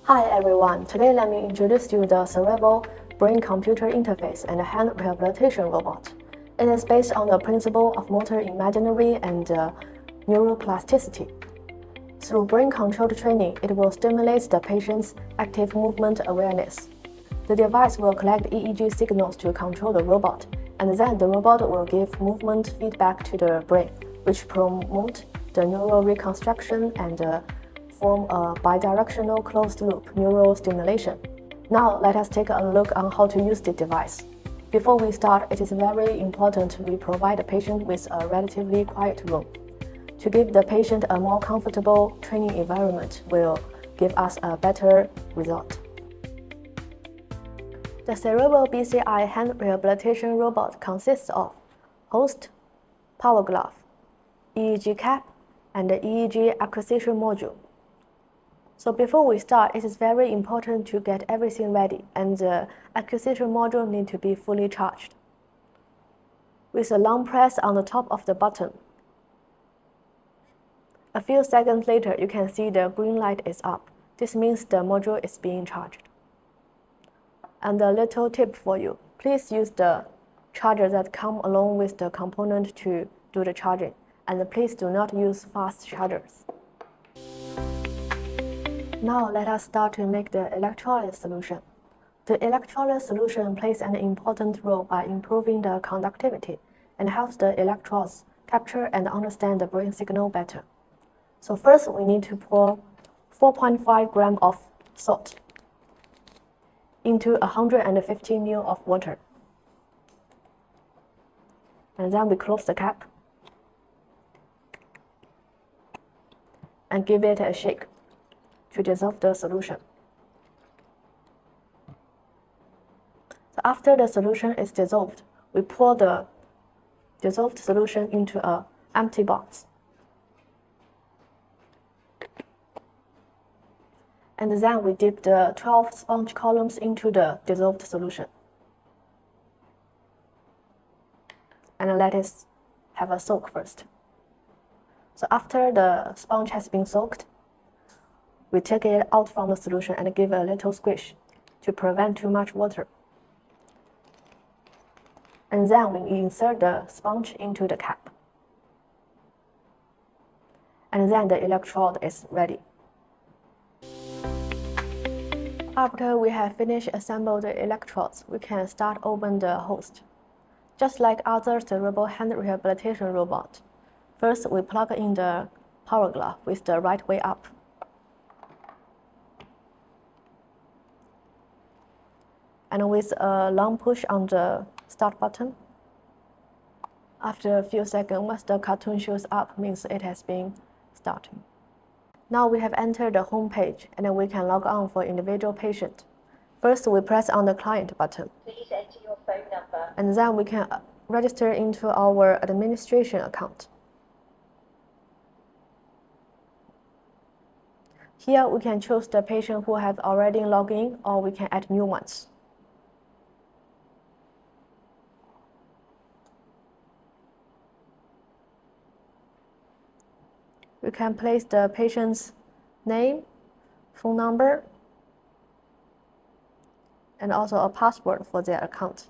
Hi everyone, today let me introduce you the Syrebo brain-computer interface and hand rehabilitation robot. It is based on the principle of motor imaginary and neuroplasticity. Through brain-controlled training, it will stimulate the patient's active movement awareness. The device will collect EEG signals to control the robot, and then the robot will give movement feedback to the brain, which promote the neural reconstruction and form a bidirectional closed-loop neural stimulation. Now let us take a look on how to use the device. Before we start, it is very important we provide the patient with a relatively quiet room. To give the patient a more comfortable training environment will give us a better result. The Syrebo BCI hand rehabilitation robot consists of host, power glove, EEG cap, and the EEG acquisition module. So before we start, it is very important to get everything ready, and the acquisition module needs to be fully charged. With a long press on the top of the button, a few seconds later, you can see the green light is up. This means the module is being charged. And a little tip for you, please use the charger that comes along with the component to do the charging, and please do not use fast chargers. Now let us start to make the electrolyte solution. The electrolyte solution plays an important role by improving the conductivity and helps the electrodes capture and understand the brain signal better. So first we need to pour 4.5 grams of salt into 150 ml of water. And then we close the cap and give it a shake to dissolve the solution. So after the solution is dissolved, we pour the dissolved solution into an empty box. And then we dip the 12 sponge columns into the dissolved solution. And let it have a soak first. So after the sponge has been soaked, we take it out from the solution and give a little squish to prevent too much water. And then we insert the sponge into the cap. And then the electrode is ready. After we have finished assembling the electrodes, we can start open the host. Just like other Syrebo hand rehabilitation robot, first we plug in the power glove with the right way up. And with a long push on the start button, after a few seconds, once the cartoon shows up, means it has been starting. Now we have entered the home page, and we can log on for individual patient. First, we press on the client button. Please enter your phone number. And then we can register into our administration account. Here we can choose the patient who have already logged in, or we can add new ones. We can place the patient's name, phone number, and also a password for their account,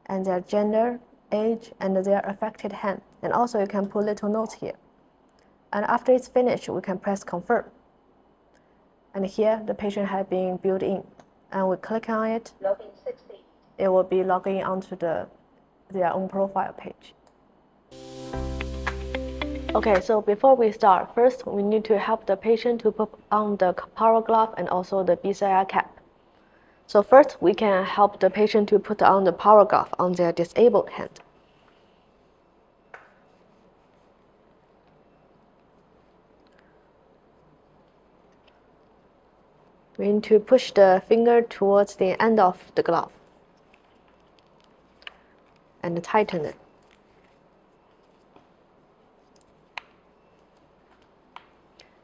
and their gender, age, and their affected hand. And also you can put little notes here. And after it's finished, we can press confirm. And here the patient has been built in, and we click on it. Login succeed. It will be logging onto their own profile page. Okay, so before we start, first we need to help the patient to put on the power glove and also the BCI cap. So first we can help the patient to put on the power glove on their disabled hand. We need to push the finger towards the end of the glove and tighten it.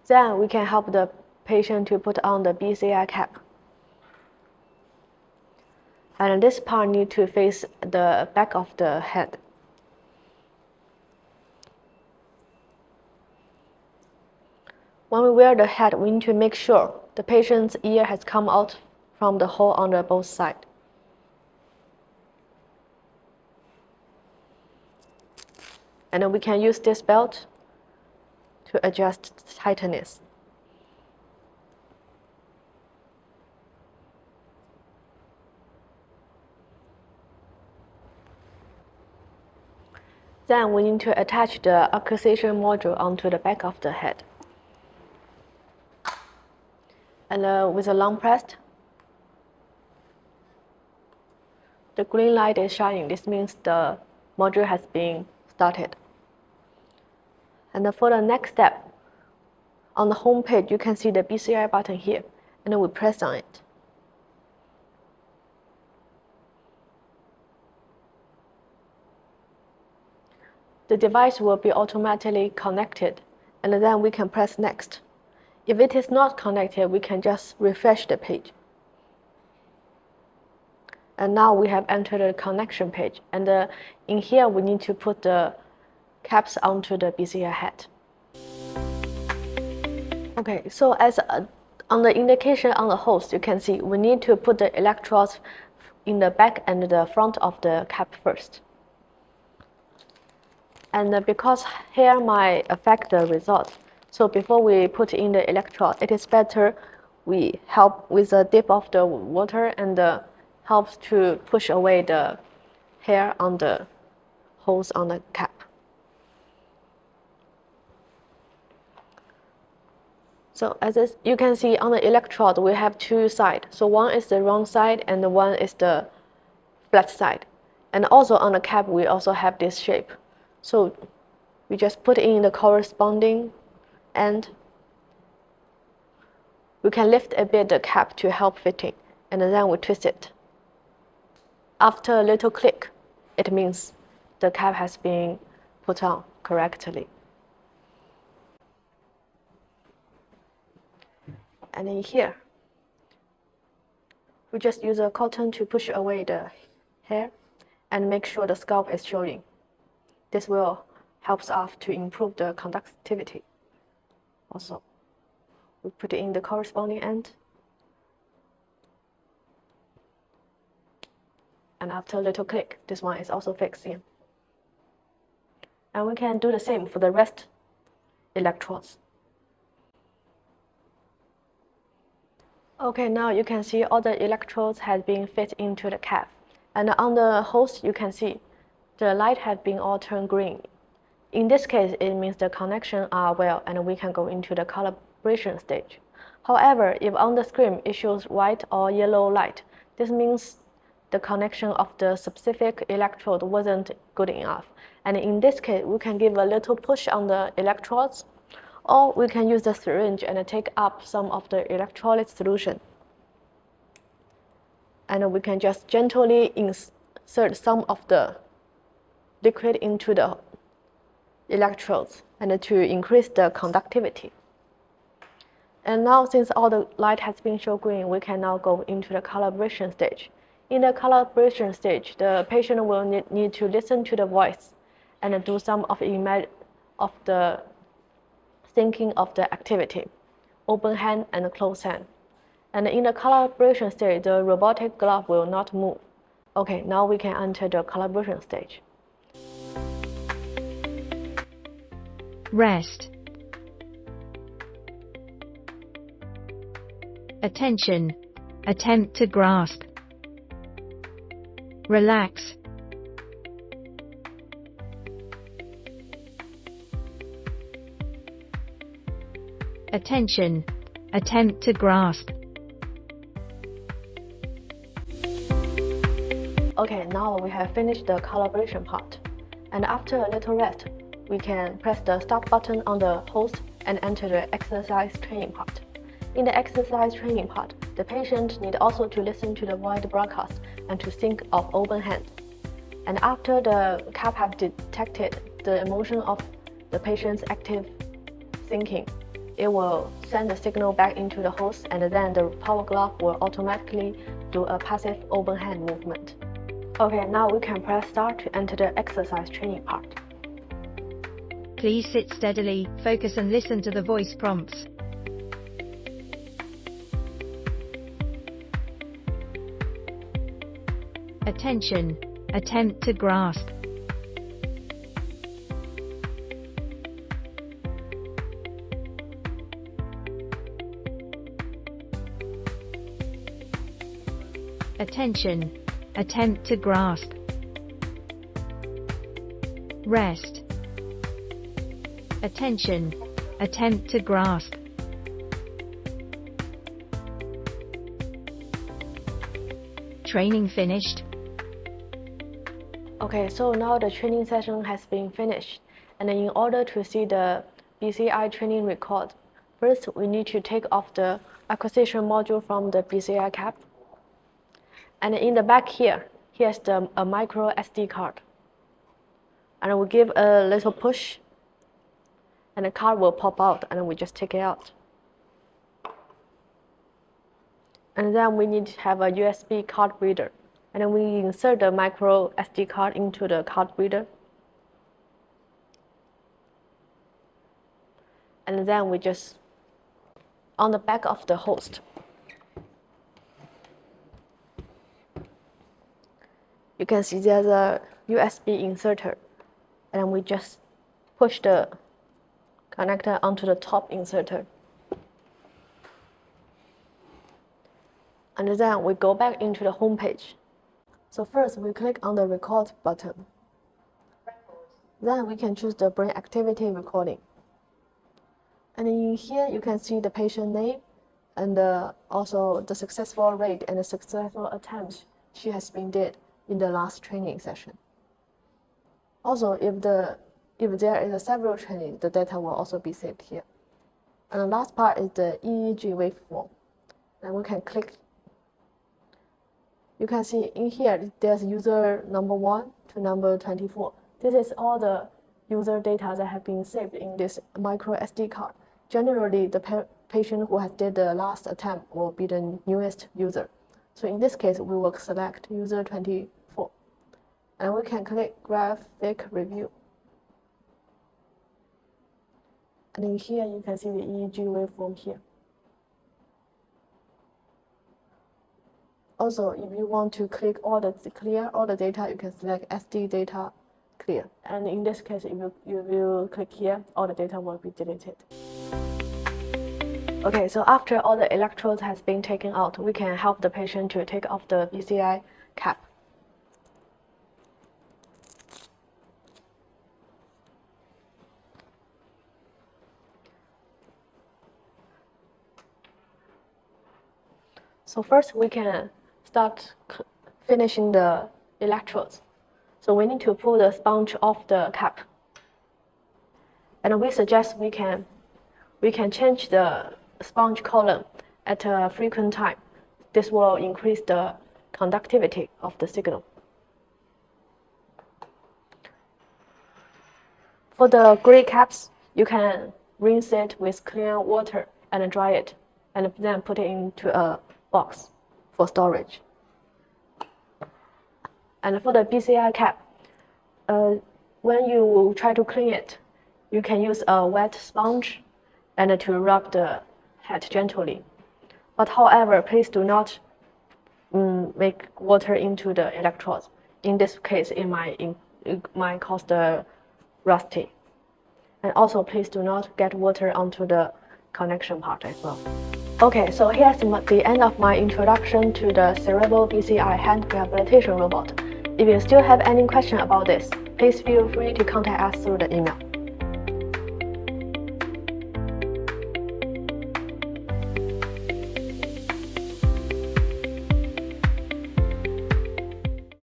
Then we can help the patient to put on the BCI cap. And this part needs to face the back of the head. When we wear the head, we need to make sure the patient's ear has come out from the hole on the both sides. And then we can use this belt to adjust tightness. Then we need to attach the acquisition module onto the back of the head. And with a long press, the green light is shining. This means the module has been started. And for the next step, on the home page, you can see the BCI button here, and then we press on it. The device will be automatically connected, and then we can press next. If it is not connected, we can just refresh the page. And now we have entered the connection page, and in here we need to put the caps onto the BCI head. Okay, so as on the indication on the host, you can see we need to put the electrodes in the back and the front of the cap first. And because hair might affect the result, so before we put in the electrode, it is better we help with a dip of the water and helps to push away the hair on the holes on the cap. So as you can see on the electrode, we have two sides. So one is the round side and one is the flat side. And also on the cap, we also have this shape. So we just put in the corresponding end. We can lift a bit the cap to help fitting, and then we twist it. After a little click, it means the cap has been put on correctly. And in here, we just use a cotton to push away the hair and make sure the scalp is showing. This will help us to improve the conductivity. Also, we put in the corresponding end. And after a little click, this one is also fixed in. And we can do the same for the rest electrodes. Okay, now you can see all the electrodes have been fit into the cap. And on the host, you can see the light has been all turned green. In this case, it means the connections are well and we can go into the calibration stage. However, if on the screen it shows white or yellow light, this means the connection of the specific electrode wasn't good enough. And in this case, we can give a little push on the electrodes, or we can use the syringe and take up some of the electrolyte solution. And we can just gently insert some of the liquid into the electrodes and to increase the conductivity. And now, since all the light has been shown green, we can now go into the calibration stage. In the calibration stage, the patient will need to listen to the voice and do some of the thinking of the activity, open hand and close hand. And in the calibration stage, the robotic glove will not move. Okay, now we can enter the calibration stage. Rest. Attention. Attempt to grasp. Relax. Attention. Attempt to grasp. Okay, now we have finished the calibration part. And after a little rest, we can press the stop button on the host and enter the exercise training part. In the exercise training part, the patient need also to listen to the voice broadcast and to think of open hand. And after the cap has detected the emotion of the patient's active thinking, it will send the signal back into the host, and then the power glove will automatically do a passive open hand movement. Okay, now we can press start to enter the exercise training part. Please sit steadily, focus and listen to the voice prompts. Attention. Attempt to grasp. Attention. Attempt to grasp. Rest. Attention. Attempt to grasp. Training finished. Okay, so now the training session has been finished. And in order to see the BCI training record, first we need to take off the acquisition module from the BCI cap. And in the back here, here's a micro SD card. And we give a little push, and the card will pop out, and we just take it out. And then we need to have a USB card reader. And then we insert the micro SD card into the card reader. And then we just, on the back of the host, you can see there's a USB inserter. And we just push the connector onto the top inserter. And then we go back into the home page. So first we click on the record button. Then we can choose the brain activity recording. And in here you can see the patient name and also the successful rate and the successful attempts she has been did in the last training session. Also, if there is a several training, the data will also be saved here. And the last part is the EEG waveform. And we can click. You can see in here, there's user number 1 to number 24. This is all the user data that have been saved in this micro SD card. Generally, the patient who has did the last attempt will be the newest user. So in this case, we will select user 24. And we can click graphic review. And in here, you can see the EEG waveform here. Also, if you want to clear all the data, you can select SD data clear. And in this case, if you click here, all the data will be deleted. Okay, so after all the electrodes has been taken out, we can help the patient to take off the BCI cap. So first we can start finishing the electrodes. So we need to pull the sponge off the cap. And we suggest we can change the sponge column at a frequent time. This will increase the conductivity of the signal. For the gray caps, you can rinse it with clean water and dry it, and then put it into a box for storage. And for the BCI cap, when you try to clean it, you can use a wet sponge and to rub the head gently. But however, please do not make water into the electrodes. In this case, it might cause the rusty. And also, please do not get water onto the connection part as well. Okay, so here's the end of my introduction to the Syrebo BCI hand rehabilitation robot. If you still have any question about this, please feel free to contact us through the email.